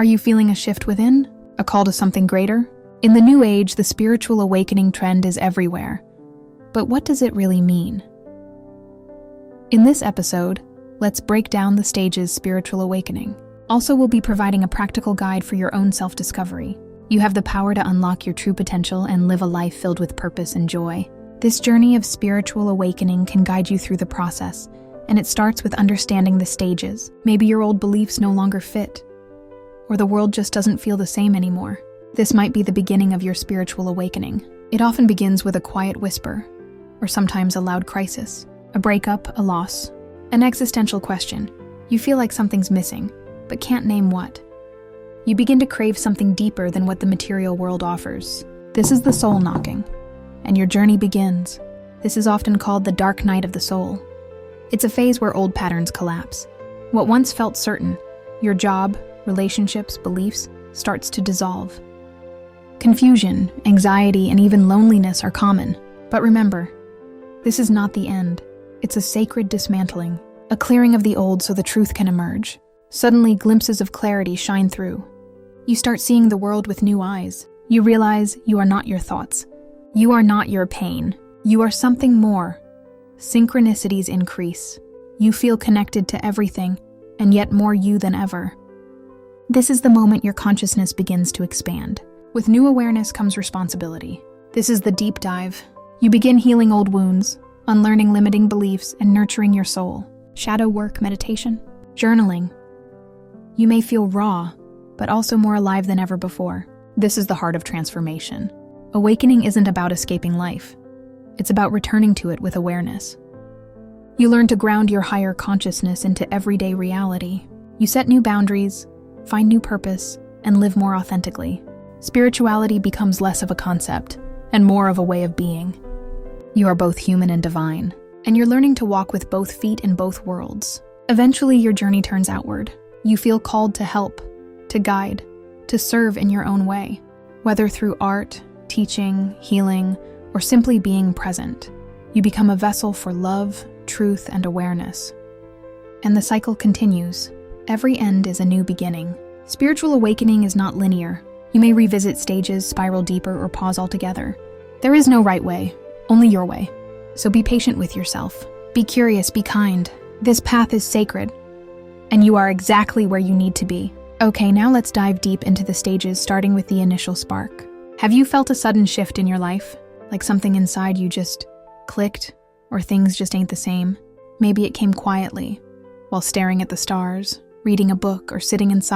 Are you feeling a shift within? A call to something greater? In the New Age, the spiritual awakening trend is everywhere. But what does it really mean? In this episode, let's break down the stages spiritual awakening. Also, we'll be providing a practical guide for your own self-discovery. You have the power to unlock your true potential and live a life filled with purpose and joy. This journey of spiritual awakening can guide you through the process, and it starts with understanding the stages. Maybe your old beliefs no longer fit, or the world just doesn't feel the same anymore. This might be the beginning of your spiritual awakening. It often begins with a quiet whisper, or sometimes a loud crisis. A breakup, a loss, an existential question. You feel like something's missing, but can't name what. You begin to crave something deeper than what the material world offers. This is the soul knocking, and your journey begins. This is often called the dark night of the soul. It's a phase where old patterns collapse. What once felt certain, your job, relationships, beliefs, starts to dissolve. Confusion, anxiety, and even loneliness are common. But remember, this is not the end. It's a sacred dismantling, a clearing of the old so the truth can emerge. Suddenly, glimpses of clarity shine through. You start seeing the world with new eyes. You realize you are not your thoughts. You are not your pain. You are something more. Synchronicities increase. You feel connected to everything, and yet more you than ever. This is the moment your consciousness begins to expand. With new awareness comes responsibility. This is the deep dive. You begin healing old wounds, unlearning limiting beliefs, and nurturing your soul. Shadow work, meditation, journaling. You may feel raw, but also more alive than ever before. This is the heart of transformation. Awakening isn't about escaping life. It's about returning to it with awareness. You learn to ground your higher consciousness into everyday reality. You set new boundaries, find new purpose, and live more authentically. Spirituality becomes less of a concept and more of a way of being. You are both human and divine, and you're learning to walk with both feet in both worlds. Eventually, your journey turns outward. You feel called to help, to guide, to serve in your own way, whether through art, teaching, healing, or simply being present. You become a vessel for love, truth, and awareness. And the cycle continues. Every end is a new beginning. Spiritual awakening is not linear. You may revisit stages, spiral deeper, or pause altogether. There is no right way, only your way. So be patient with yourself. Be curious, be kind. This path is sacred, and you are exactly where you need to be. Okay, now let's dive deep into the stages, starting with the initial spark. Have you felt a sudden shift in your life? Like something inside you just clicked, or things just ain't the same? Maybe it came quietly, while staring at the stars, reading a book, or sitting inside